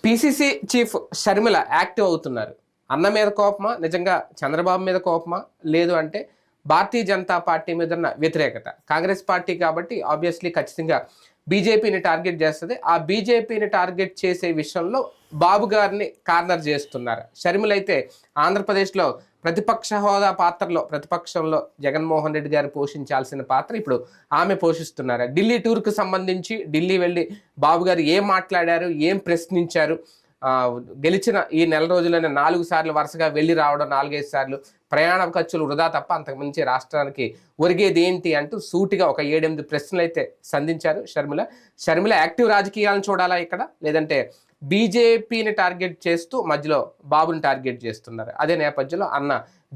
PCC chief Sharmila active అవుతున్నారు. అన్న మీద కోపమా, నిజంగా చంద్రబాబు మీద కోపమా, లేదు అంటే భారతీయ జనతా పార్టీ మీద ఉన్న వ్యతిరేకత. కాంగ్రెస్ పార్టీ కాబట్టి ఆబ్వియస్లీ ఖచ్చితంగా బీజేపీని టార్గెట్ చేస్తుంది. ఆ బీజేపీని టార్గెట్ చేసే విషయంలో బాబు గారిని కార్నర్ చేస్తున్నారు. షర్మిల అయితే ఆంధ్రప్రదేశ్లో ప్రతిపక్ష హోదా పాత్రలో, ప్రతిపక్షంలో జగన్మోహన్ రెడ్డి గారు పోషించాల్సిన పాత్ర ఇప్పుడు ఆమె పోషిస్తున్నారు. ఢిల్లీ టూర్కు సంబంధించి ఢిల్లీ వెళ్ళి బాబు గారు ఏం మాట్లాడారు, ఏం ప్రశ్నించారు, గెలిచిన ఈ నెల రోజుల్లోనే 4 సార్లు వరుసగా వెళ్ళి రావడం, 4-5 సార్లు ప్రయాణ ఖర్చులు వృధా తప్ప అంతకుమించి రాష్ట్రానికి ఒరిగేది ఏంటి అంటూ సూటిగా ఒక 7-8 ప్రశ్నలు అయితే సంధించారు షర్మిల. షర్మిల యాక్టివ్ రాజకీయాలను చూడాలా ఇక్కడ, లేదంటే బీజేపీని టార్గెట్ చేస్తూ మధ్యలో బాబుని టార్గెట్ చేస్తున్నారు. అదే నేపథ్యంలో అన్న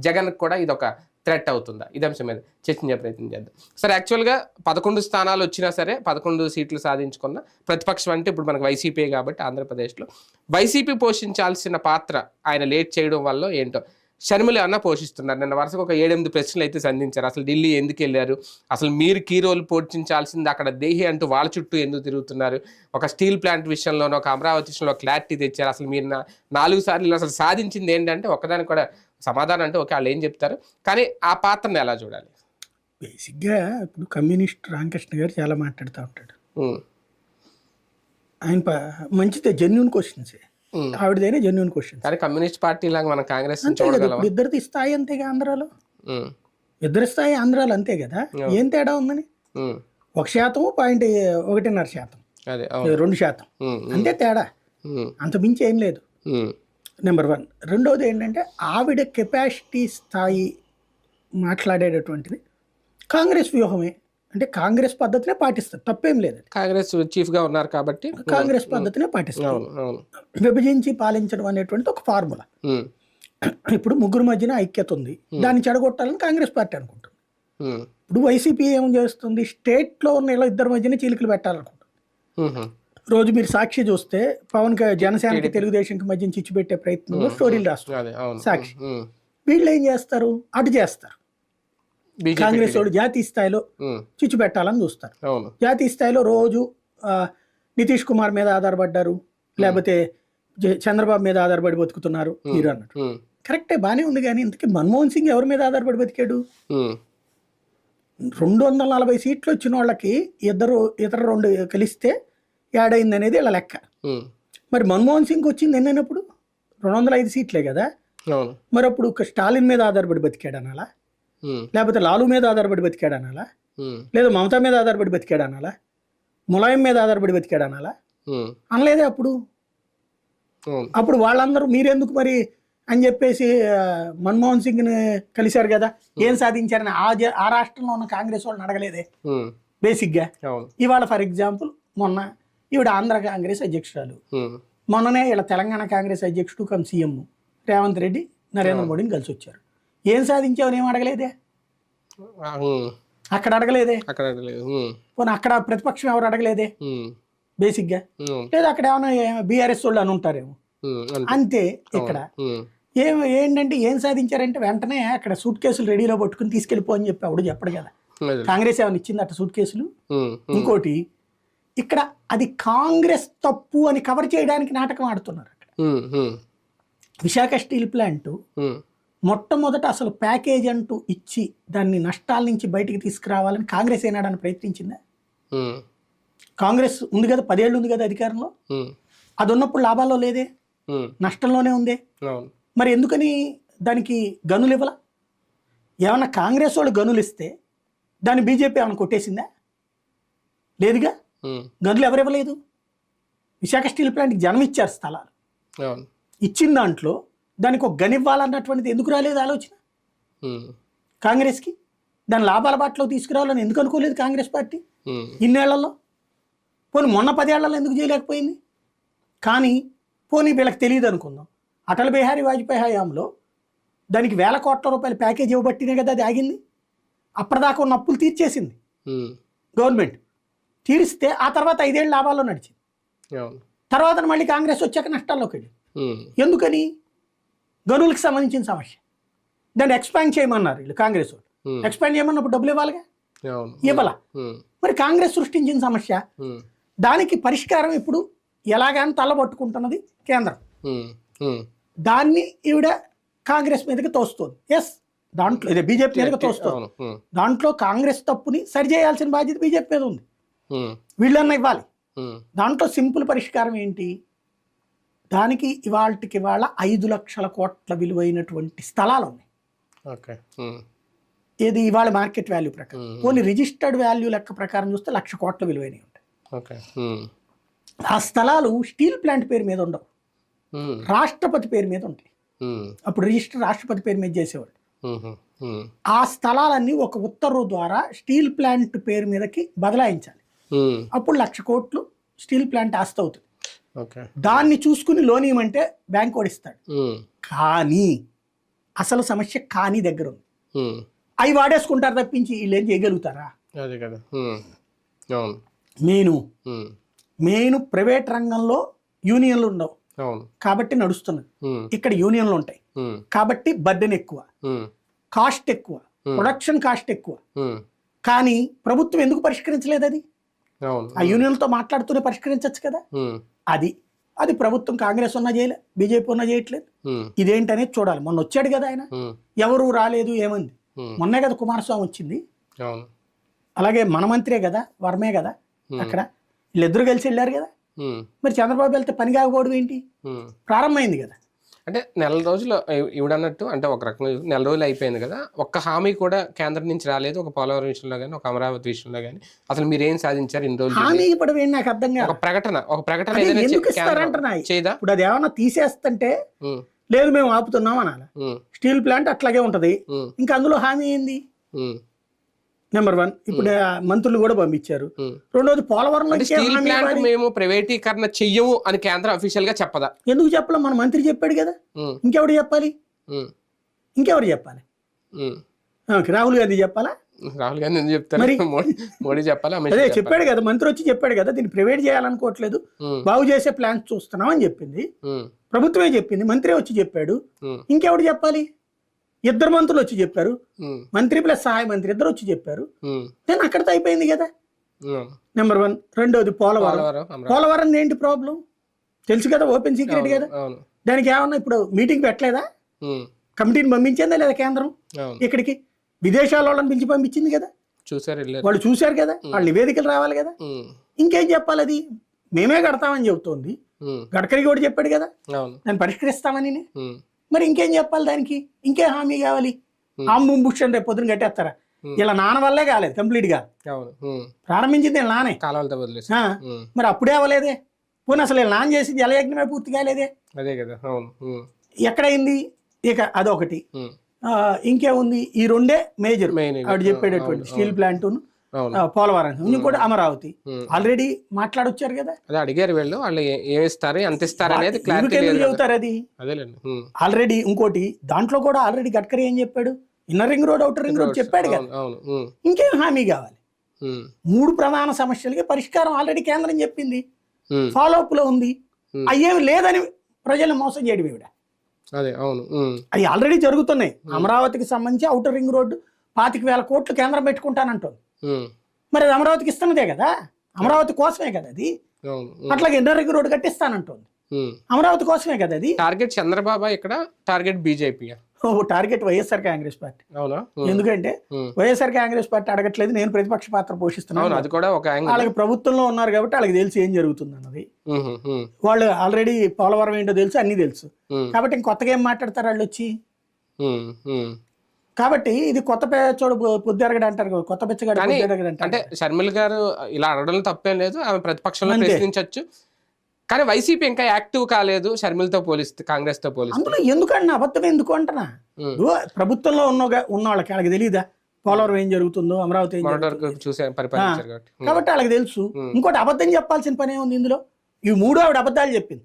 జగన్ కూడా ఇది ఒక థ్రెట్ అవుతుందా, ఇది అంశం మీద చర్చించే ప్రయత్నం చేద్దాం. సరే, యాక్చువల్గా 11 స్థానాలు వచ్చినా సరే 11 సీట్లు సాధించుకున్న ప్రతిపక్షం అంటే ఇప్పుడు మనకు వైసీపీ కాబట్టి ఆంధ్రప్రదేశ్లో వైసీపీ పోషించాల్సిన పాత్ర ఆయన లేట్ చేయడం వల్ల ఏంటో షర్మిల అన్న పోషిస్తున్నారు. నిన్న వరుసగా ఒక 7-8 ప్రశ్నలు అయితే సంధించారు. అసలు ఢిల్లీ ఎందుకు వెళ్ళారు, అసలు మీరు కీ రోల్ పోషించాల్సింది అక్కడ దేహి అంటూ వాళ్ళ చుట్టూ ఎందుకు తిరుగుతున్నారు, ఒక స్టీల్ ప్లాంట్ విషయంలోనో ఒక అమరావతి విషయంలో క్లారిటీ తెచ్చారు. అసలు మీరు 4 సార్లు అసలు సాధించింది ఏంటంటే ఒకదానికి కూడా సమాధానం అంటే ఓకే వాళ్ళు ఏం చెప్తారు, కానీ ఆ పాత్రను ఎలా చూడాలి? బేసిక్గా ఇప్పుడు కమ్యూనిస్ట్ రామకృష్ణ గారు చాలా మాట్లాడుతూ ఉంటాడు. ఆయన మంచిదే, జెన్యున్ క్వశ్చన్సే, ఆవిడదైనా జెన్యున్ క్వశ్చన్. కానీ కమ్యూనిస్ట్ పార్టీ లాగా మన కాంగ్రెస్ ఇద్దరిది స్థాయి అంతే కదా ఆంధ్రాలో, ఇద్దరి స్థాయి ఆంధ్రాలో అంతే కదా. ఏం తేడా ఉందని 1%, 1.5%, 2% అంతే తేడా, అంత మించి ఏం లేదు. నెంబర్ 1. రెండవది ఏంటంటే ఆవిడ కెపాసిటీ స్థాయి మాట్లాడేటటువంటిది కాంగ్రెస్ వ్యూహమే, అంటే కాంగ్రెస్ పద్ధతినే పాటిస్తారు, తప్పేం లేదు. కాంగ్రెస్ చీఫ్ గా ఉన్నారు కాబట్టి కాంగ్రెస్ పద్ధతినే పాటిస్తారు. విభజించి పాలించడం అనేటువంటిది ఒక ఫార్ములా. ఇప్పుడు ముగ్గురు మధ్యన ఐక్యత ఉంది, దాన్ని చెడగొట్టాలని కాంగ్రెస్ పార్టీ అనుకుంటుంది. ఇప్పుడు వైసీపీ ఏం చేస్తుంది, స్టేట్ లో ఉన్న ఇలా ఇద్దరి మధ్యన చీలికలు పెట్టాలనుకుంటుంది. రోజు మీరు సాక్షి చూస్తే పవన్ జనసేనకి తెలుగుదేశంకి మధ్య చిచ్చు పెట్టే ప్రయత్నంలో స్టోరీలు రాస్తారు సాక్షి. వీళ్ళు ఏం చేస్తారు, అటు చేస్తారు. కాంగ్రెస్ వాళ్ళు జాతీయ స్థాయిలో చిచ్చు పెట్టాలని చూస్తారు. జాతీయ స్థాయిలో రోజు నితీష్ కుమార్ మీద ఆధారపడ్డారు, లేకపోతే చంద్రబాబు మీద ఆధారపడి బతుకుతున్నారు మీరు అన్నట్టు. కరెక్టే, బానే ఉంది. కానీ ఇంతకీ మన్మోహన్ సింగ్ ఎవరి మీద ఆధారపడి బతికాడు? 240 సీట్లు వచ్చిన వాళ్ళకి ఇతర 2 కలిస్తే యాడ్ అనేది ఇలా లెక్క. మరి మన్మోహన్ సింగ్ వచ్చింది ఎన్నైనప్పుడు 205 సీట్లే కదా. మరి అప్పుడు స్టాలిన్ మీద ఆధారపడి బతికాడు అనాలా, లేకపోతే లాలు మీద ఆధారపడి బతికాడు అనాలా, లేదా మమతా మీద ఆధారపడి బతికాడు అనాలా, ములాయం మీద ఆధారపడి బతికాడు అనాలా? అనలేదే. అప్పుడు వాళ్ళందరూ మీరెందుకు మరి అని చెప్పేసి మన్మోహన్ సింగ్ని కలిశారు కదా, ఏం సాధించారని ఆ రాష్ట్రంలో ఉన్న కాంగ్రెస్ వాళ్ళని అడగలేదే బేసిక్గా. ఇవాళ ఫర్ ఎగ్జాంపుల్ మొన్న ఈవిడ ఆంధ్ర కాంగ్రెస్ అధ్యక్షురాలు, మొన్ననే ఇలా తెలంగాణ కాంగ్రెస్ అధ్యక్షుడు కమ్ సీఎం రేవంత్ రెడ్డి నరేంద్ర మోడీని కలిసి వచ్చారు. ఏం సాధించావని ఏం అడగలేదే, అక్కడ అడగలేదే. పోనీ అక్కడ ప్రతిపక్షం ఎవరు అడగలేదే బేసిక్గా. లేదా అక్కడ ఏమైనా బీఆర్ఎస్ వాళ్ళు అని ఉంటారేమో అంతే. ఇక్కడ ఏంటంటే ఏం సాధించారంటే వెంటనే అక్కడ సూట్ కేసులు రెడీలో పట్టుకుని తీసుకెళ్ళిపో అని చెప్పి అప్పుడు చెప్పడు కదా. కాంగ్రెస్ ఏమైనా ఇచ్చింది అట్ట సూట్ కేసులు? ఇంకోటి ఇక్కడ అది కాంగ్రెస్ తప్పు అని కవర్ చేయడానికి నాటకం ఆడుతున్నారు. అక్కడ విశాఖ స్టీల్ ప్లాంట్ మొట్టమొదట అసలు ప్యాకేజ్ అంటూ ఇచ్చి దాన్ని నష్టాల నుంచి బయటికి తీసుకురావాలని కాంగ్రెస్ ఏనాడని ప్రయత్నించిందా? కాంగ్రెస్ ఉంది కదా, 10 ఏళ్ళు ఉంది కదా అధికారంలో. అది ఉన్నప్పుడు లాభాల్లో లేదే, నష్టంలోనే ఉందే. మరి ఎందుకని దానికి గనులు ఇవ్వాల? ఏమన్నా కాంగ్రెస్ వాళ్ళు గనులు ఇస్తే దాన్ని బీజేపీ ఏమైనా కొట్టేసిందా? లేదుగా. గనులు ఎవరు ఇవ్వలేదు. విశాఖ స్టీల్ ప్లాంట్కి జనం ఇచ్చారు స్థలాలు, ఇచ్చిన దాంట్లో దానికి ఒక గని ఇవ్వాలన్నటువంటిది ఎందుకు రాలేదు ఆలోచన కాంగ్రెస్కి? దాని లాభాల బాటలో తీసుకురావాలని ఎందుకు అనుకోలేదు కాంగ్రెస్ పార్టీ ఇన్నేళ్లలో? పోనీ మొన్న 10 ఏళ్లలో ఎందుకు చేయలేకపోయింది? కానీ పోనీ వీళ్ళకి తెలియదు అనుకుందాం, అటల్ బిహారీ వాజ్పేయి హయాంలో దానికి 1000 కోట్ల రూపాయల ప్యాకేజ్ ఇవ్వబట్టినే కదా అది ఆగింది. అప్పటిదాకా ఉన్న అప్పులు తీర్చేసింది గవర్నమెంట్. తీరిస్తే ఆ తర్వాత 5 ఏళ్ళు లాభాల్లో నడిచింది. తర్వాత మళ్ళీ కాంగ్రెస్ వచ్చాక నష్టాల్లోకి వెళ్ళింది. ఎందుకని? గనులకు సంబంధించిన సమస్య. దాన్ని ఎక్స్పాండ్ చేయమన్నారు వీళ్ళు కాంగ్రెస్ వాళ్ళు. ఎక్స్పాండ్ చేయమన్నప్పుడు డబ్బులు ఇవ్వాలిగా, ఇవ్వాల. మరి కాంగ్రెస్ సృష్టించిన సమస్య, దానికి పరిష్కారం ఇప్పుడు ఎలాగని తల్లబట్టుకుంటున్నది కేంద్రం. ఉమ్, ఉమ్. దాన్ని ఈవిడ కాంగ్రెస్ మీదకి తోస్తుంది. ఎస్, దాంట్లో ఇదే బీజేపీ మీదకి తోస్తుంది. అవును. ఉమ్, దాంట్లో కాంగ్రెస్ తప్పుని సరిచేయాల్సిన బాధ్యత బీజేపీ మీద ఉంది. ఉమ్, వీళ్ళన్నా ఇవ్వాలి. ఉమ్, దాంట్లో సింపుల్ పరిష్కారం ఏంటి? దానికి ఇవాళ 5 లక్షల కోట్ల విలువైనటువంటి స్థలాలు ఉన్నాయి. ఓకే. ఉమ్, ఏది ఇవాళ మార్కెట్ వాల్యూ ప్రకారం. Hmm. కొన్ని రిజిస్టర్డ్ వాల్యూ లెక్క ప్రకారం చూస్తే 1,00,000 కోట్ల విలువైనవి ఉంటాయి. ఓకే. ఉమ్, ఆ స్థలాలు స్టీల్ ప్లాంట్ పేరు మీద ఉండవు, ఉమ్, రాష్ట్రపతి పేరు మీద ఉంటాయి. ఉమ్, అప్పుడు రిజిస్టర్ రాష్ట్రపతి పేరు మీద చేసేవాళ్ళు. ఉమ్, ఉమ్, ఆ స్థలాలన్నీ ఒక ఉత్తర్వు ద్వారా స్టీల్ ప్లాంట్ పేరు మీదకి బదలాయించాలి. ఉమ్, అప్పుడు 1,00,000 కోట్లు స్టీల్ ప్లాంట్ ఆస్తి అవుతుంది. ఓకే. దాన్ని చూసుకుని లోన్ ఇవ్వమంటే బ్యాంక్ ఓడిస్తాడు. ఉమ్, కానీ అసలు సమస్య కానీ దగ్గర ఉంది. ఉమ్, అవి వాడేసుకుంటారు తప్పించి వీళ్ళు ఏం చేయగలుగుతారా? అదే కదా. ఉమ్, అవును. మెయిన్ ఉమ్, ప్రైవేట్ రంగంలో యూనియన్లు ఉండవు అవును. కాబట్టి నడుస్తున్నది. ఉమ్, ఇక్కడ యూనియన్లు ఉంటాయి ఉమ్, కాబట్టి బర్డెన్ ఎక్కువ, ఉమ్, కాస్ట్ ఎక్కువ, ప్రొడక్షన్ కాస్ట్ ఎక్కువ. ఉమ్, కానీ ప్రభుత్వం ఎందుకు పరిష్కరించలేదు? అది అవును. ఆ యూనియన్లతో మాట్లాడుతూనే పరిష్కరించవచ్చు కదా. ఉమ్, అది ప్రభుత్వం కాంగ్రెస్ ఉన్నా చేయలే, బీజేపీ ఉన్నా చేయట్లేదు. ఉమ్, ఇదేంటనేది చూడాలి. మొన్న వచ్చాడు కదా ఆయన, ఉమ్, ఎవరు రాలేదు, ఏమంది? ఉమ్, మొన్నే కదా కుమారస్వామి వచ్చింది. అవును. అలాగే మన మంత్రే కదా, వర్మే కదా అక్కడ, వీళ్ళిద్దరు కలిసి వెళ్ళారు కదా. ఉమ్, మరి చంద్రబాబు వెళ్తే పని కాకపోవడం ఏంటి? ఉమ్. ప్రారంభమైంది కదా. అంటే నెల రోజులు ఇవిడన్నట్టు, అంటే ఒక రకంగా నెల రోజులు అయిపోయింది కదా, ఒక్క హామీ కూడా కేంద్రం నుంచి రాలేదు. ఒక పోలవరం విషయంలో కానీ, ఒక అమరావతి విషయంలో కానీ అసలు మీరు ఏం సాధించారు ఇన్ని రోజులు? హామీ ఇవ్వడం ఏంటి నాకు అర్థం కాదు. ఒక ప్రకటన అదే ఏదైనా ఎందుకు కేంద్రం ఇస్తారంటున్నా? చేయదా? ఇప్పుడు అది ఏమన్నా తీసేస్తుంటే ఉమ్, లేదు మేము ఆపుతున్నాం అనాలి. ఉమ్, స్టీల్ ప్లాంట్ అట్లాగే ఉంటది. ఉమ్, ఇంకా అందులో హామీ ఏంది? ఉమ్, నెంబర్ 1 ఇప్పుడు మంత్రులు కూడా పంపించారు. ఉమ్. రెండోది పోలవరంలో అంటే స్టీల్ ప్లాంట్ మేము ప్రైవేటీకరణ చెయ్యము అని కేంద్రం అఫీషియల్ గా చెప్పదా? ఎందుకు చెప్పలే? మన మంత్రి చెప్పాడు కదా. ఉమ్, ఇంకెవడు చెప్పాలి? ఉమ్, ఇంకెవరు చెప్పాలి? ఉమ్. రాహుల్ గాంధీ చెప్పాలా? రాహుల్ గాంధీ ఎందుకు చెప్తారు? మరి మోడీ చెప్పాలి, అమిత్ అదే షా చెప్పాలి. చెప్పాడు కదా, మంత్రి వచ్చి చెప్పాడు కదా, దీన్ని ప్రైవేట్ చేయాలనుకోవట్లేదు, ఉమ్, బాగు చేసే ప్లాన్స్ చూస్తున్నాం అని చెప్పింది ఉమ్, ప్రభుత్వమే చెప్పింది. మంత్రి వచ్చి చెప్పాడు. ఉమ్, ఇంకెవడు చెప్పాలి? 2 మంత్రులు వచ్చి చెప్పారు. ఉమ్, మంత్రి ప్లస్ సహాయ మంత్రి 2 వచ్చి చెప్పారు. ఉమ్, నేను అక్కడితో అయిపోయింది కదా. ఉమ్. నెంబర్ 1. రెండోది పోలవరం. అమరావతి. పోలవరం ఏంటి ప్రాబ్లం? తెలుసు కదా, ఓపెన్ సీక్రెట్ కదా. అవును. దానికి ఏమన్నా ఇప్పుడు మీటింగ్ పెట్టలేదా? ఉమ్, కమిటీని పంపించిందా లేదా కేంద్రం? అవును. ఇక్కడికి విదేశాల వాళ్ళని పిలిచి పంపించింది కదా. చూసారు, వెళ్ళారు. వాళ్ళు చూశారు కదా, వాళ్ళ నివేదికలు రావాలి కదా. ఉమ్, ఇంకేం చెప్పాలి? అది మేమే కడతామని చెబుతోంది. ఉమ్, గడ్కరీ కూడా చెప్పాడు కదా అవును. దాన్ని పరిష్కరిస్తామని. ఉమ్, మరి ఇంకేం చెప్పాలి దానికి? ఇంకేం హామీ కావాలి? ఆంబుంబుక్షన్ రేపు పొద్దున కట్టేస్తారా? ఇలా నాన్న వల్లే కాలేదు కంప్లీట్ గా. అవును. ఉమ్, ప్రారంభించింది వీళ్ళ నానే. కాలాలతో వదిలేసి. ఉమ్, మరి అప్పుడే అవ్వలేదే. పోనీ అసలు వీళ్ళ నాన్న చేసి జలయజ్ఞమే పూర్తి కాలేదే. అదే కదా. అవును. ఉమ్, ఎక్కడైంది? ఇక అదొకటి. ఉమ్, ఇంకేముంది? ఈ 2 మేజర్ మెయిన్ ఆవిడ చెప్పేటటువంటి స్టీల్ ప్లాంట్, అవును. పోలవరం, ఇంకోటి అమరావతి. ఉమ్. ఆల్రెడీ మాట్లాడొచ్చారు కదా. అదే అడిగారు వీళ్ళు, వాళ్ళు ఏమి ఇస్తారు, ఎంత ఇస్తారు అనేది క్లారిటీ ఎందుకు లేదు కదా. చెబుతారు అది? అదేలేండి. ఉమ్, ఆల్రెడీ ఇంకోటి దాంట్లో కూడా ఆల్రెడీ గడ్కరీ ఏం చెప్పాడు? Inner ring road, outer ring road చెప్పాడు కదా. అవును. అవును. ఉమ్, ఇంకేం హామీ కావాలి? ఉమ్, 3 ప్రధాన సమస్యలకి పరిష్కారం ఆల్రెడీ కేంద్రం చెప్పింది, ఉమ్, ఫాలో అప్ లో ఉంది. Hmm. అయ్యేమి లేదని ప్రజలను మోసం చేయడం ఇవిడ. అదే. అవును. ఉమ్, అవి ఆల్రెడీ జరుగుతున్నాయి. అమరావతికి సంబంధించి అవుటర్ రింగ్ రోడ్డు 25,000 కోట్లు కేంద్రం పెట్టుకుంటానంటుంది. ఉమ్, మరి అది అమరావతికి ఇస్తున్నదే కదా, అమరావతి కోసమే కదా అది. అవును. అట్లాగే ఇన్నర్ రింగ్ రోడ్డు కట్టిస్తానంటుంది, ఉమ్. అమరావతి కోసమే కదా అది. టార్గెట్ చంద్రబాబు, ఇక్కడ target BJP. Target YSR Congress party. అవునా? ఎందుకంటే వైఎస్ఆర్ కాంగ్రెస్ పార్టీ అడగట్లేదు, నేను ప్రతిపక్ష పాత్ర పోషిస్తున్నాను. అది కూడా ఒక యాంగిల్. వాళ్ళకి ప్రభుత్వంలో ఉన్నారు కాబట్టి వాళ్ళకి తెలిసి ఏం జరుగుతుంది అన్నది. వాళ్ళు ఆల్రెడీ పోలవరం ఏంటో తెలుసు, అన్ని తెలుసు. కాబట్టి ఇంకొత్తగా ఏం మాట్లాడతారు వాళ్ళు వచ్చి? కాబట్టి ఇది కొత్త చోడు పొద్దురగడ అంటారు, కొత్త పిచ్చగాడు పొద్దురగడ అంటారు. అంటే షర్మిల గారు ఇలా అడగడం తప్పేం లేదు, ఆమె ప్రతిపక్షంలో ప్రశ్నించవచ్చు. కానీ వైసీపీ ఇంకా యాక్టివ్ కాలేదు షర్మిలతో పోలిస్తే, కాంగ్రెస్ తో పోలిస్తే. అందులో ఎందుకంటే అబద్ధం ఎందుకు అంటున్నా? ప్రభుత్వంలో ఉన్న వాళ్ళకి వాళ్ళకి తెలియదా పోలవరం ఏం జరుగుతుందో, అమరావతి ఏం జరుగుతుందో? కాబట్టి వాళ్ళకి తెలుసు. ఇంకోటి అబద్ధం చెప్పాల్సిన పని ఏముంది ఇందులో? ఈ 3 ఆవిడ అబద్ధాలు చెప్పింది,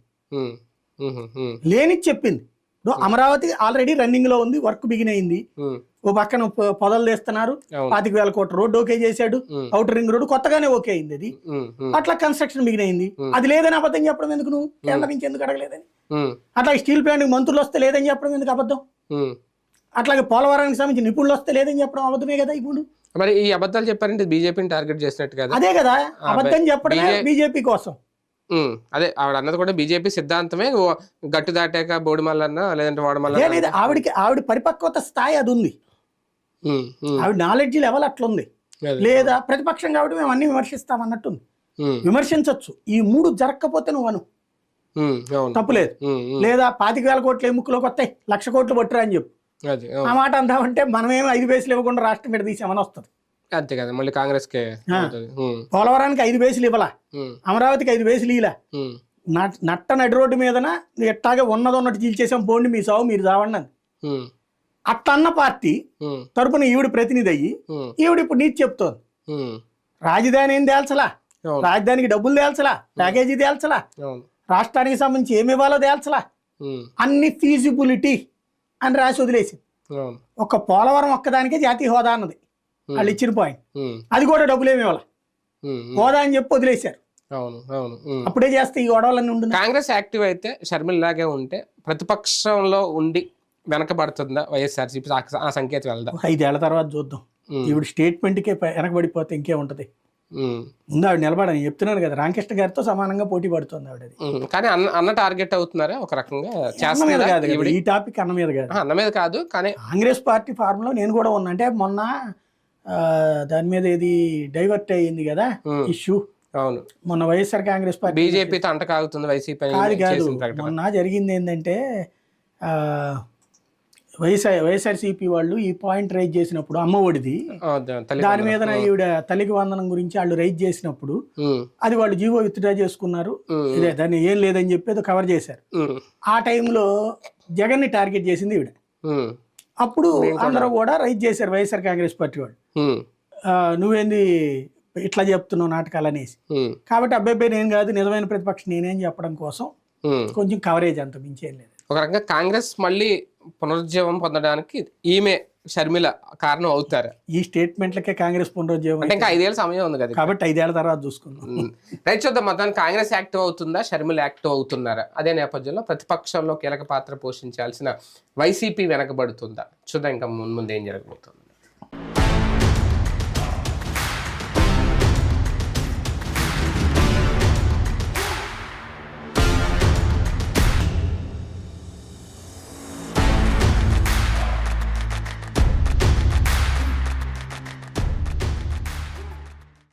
లేనిది చెప్పింది. అమరావతి ఆల్రెడీ రన్నింగ్ లో ఉంది, వర్క్ బిగిన్ అయింది. ఓ పక్కన పొదలు తీస్తున్నారు, 25,000 కోట్ల రోడ్డు ఓకే చేశాడు, అవుటర్ రింగ్ రోడ్డు కొత్తగానే ఓకే అయింది. అది అట్లా కన్స్ట్రక్షన్ బిగిన్ అయింది. అది లేదని అబద్ధం చెప్పడం ఎందుకు? నువ్వు కేంద్రం నుంచి ఎందుకు అడగలేదని? అట్లాగే స్టీల్ ప్లాంట్ మంత్రులు వస్తే లేదని చెప్పడం ఎందుకు అబద్ధం? అట్లాగే పోలవరానికి సంబంధించి నిపుణులు వస్తే లేదని చెప్పడం అబద్ధమే కదా. ఇప్పుడు మరి ఈ అబద్ధాలు చెప్పారంటే బీజేపీని టార్గెట్ చేసినట్టు కదా. అదే కదా, అబద్ధం చెప్పడమే బీజేపీ కోసం. అదే ఆవిడ అన్నది కూడా బీజేపీ సిద్ధాంతమే గట్టు దాటాక బోడిమల్లన్న లేదంటే వాడమల్ల లేదు, ఆవిడ పరిపక్వత స్థాయి అది ఉంది, ఆవిడ నాలెడ్జ్ లెవెల్ అట్లుంది. లేదా ప్రతిపక్షం కాబట్టి మేము అన్ని విమర్శిస్తాం అన్నట్టుంది. విమర్శించవచ్చు, ఈ 3 జరగకపోతే నువ్వు అను, తప్పులేదు. లేదా 25,000 కోట్లు ఎముకలోకి వస్తాయి, 1,00,000 కోట్లు పట్టురా అని చెప్పు. ఆ మాట అందామంటే మనమేమో 5 పైసలు ఇవ్వకుండా రాష్ట్రం మీద తీసామని వస్తుంది. అంతే కదా, మళ్ళీ కాంగ్రెస్ పోలవరానికి 5 పైసలు ఇవ్వలా, అమరావతికి 5 పైసలు ఇలా, నట్ట నడి రోడ్డు మీదన ఎట్టాగే ఉన్నట్టు చీల్చేసాం, పోండి మీ సావు మీరు చావండి అని అట్లా అన్న పార్టీ తరపున ఈవిడ ప్రతినిధి అయ్యి ఈవిడ ఇప్పుడు నీతి చెప్తోంది. రాజధాని ఏం తేల్చలా, రాజధానికి డబ్బులు తేల్చలా, ప్యాకేజీ తేల్చలా, రాష్ట్రానికి సంబంధించి ఏమి ఇవ్వాలో తేల్చలా, అన్ని ఫీజిబిలిటీ అని రాసి వదిలేసింది. ఒక పోలవరం ఒక్కదానికే జాతీయ హోదా అన్నది వాళ్ళు ఇచ్చిన పాయింట్, అది కూడా డబ్బులు ఏమి ఇవ్వాల, హోదా అని చెప్పి వదిలేశారు. అప్పుడే చేస్తే ఈ గొడవలన్నీ ఉండు. కాంగ్రెస్ యాక్టివ్ అయితే షర్మిల లాగే ఉంటే ప్రతిపక్షంలో ఉండి వెనకబడుతుందా వైఎస్ఆర్సీపీ? ఆ సంకేతం వెళ్దాం, 5 ఏళ్ల తర్వాత చూద్దాం. ఈవిడ స్టేట్మెంట్కే వెనకబడిపోతే ఇంకేముంటది. ముందు ఆవిడ నిలబడని చెప్తున్నాను కదా, రామకృష్ణ గారితో సమానంగా పోటీ పడుతుంది ఆవిడ. కానీ అన్న టార్గెట్ అవుతున్నారా ఒక రకంగా? ఈ టాపిక్ అన్న మీద కాదు, అన్న మీద కాదు, కానీ కాంగ్రెస్ పార్టీ ఫార్మ్ లో నేను కూడా ఉన్నా. అంటే మొన్న దాని మీద ఇది డైవర్ట్ అయ్యింది కదా ఇష్యూ. అవును, మొన్న వైఎస్ఆర్ కాంగ్రెస్ పార్టీ బీజేపీతో అంట కాగుతుంది వైసీపీ కాదు. మొన్న జరిగింది ఏంటంటే వైఎస్ఆర్సీపీ వాళ్ళు ఈ పాయింట్ రైజ్ చేసినప్పుడు, అమ్మఒడిది దాని మీద ఈవిడ తల్లికి వందనం గురించి వాళ్ళు రైజ్ చేసినప్పుడు అది వాళ్ళు జీవో విత్డ్రా చేసుకున్నారు. ఇదే దాన్ని ఏం లేదని చెప్పి కవర్ చేశారు. ఆ టైంలో జగన్ ని టార్గెట్ చేసింది ఈవిడ. అప్పుడు అందరూ కూడా రైజ్ చేశారు వైఎస్ఆర్ కాంగ్రెస్ పార్టీ వాళ్ళు, నువ్వేంది ఇట్లా చెప్తున్నావు నాటకాలు అనేసి. కాబట్టి అబ్బాయి నేను కాదు, నిజమైన ప్రతిపక్షం నేనేం చెప్పడం కోసం కొంచెం కవరేజ్ అంత మించేం లేదు. ఒక రకంగా కాంగ్రెస్ మళ్ళీ పునరుజ్జీవం పొందడానికి ఈమె షర్మిల కారణం అవుతారు. ఈ స్టేట్మెంట్లకే కాంగ్రెస్ పునరుజ్జీవం అంటే ఇంకా 5 ఏళ్ళ సమయం ఉంది కదా, కాబట్టి 5 ఏళ్ల తర్వాత చూసుకుందాం. రైట్, చూద్దాం. మొత్తానికి కాంగ్రెస్ యాక్టివ్ అవుతుందా, షర్మిల యాక్టివ్ అవుతున్నారా? అదే నేపథ్యంలో ప్రతిపక్షంలో కీలక పాత్ర పోషించాల్సిన వైసీపీ వెనకబడుతుందా? చూద్దాం ఇంకా ముందు ఏం జరగబోతుంది.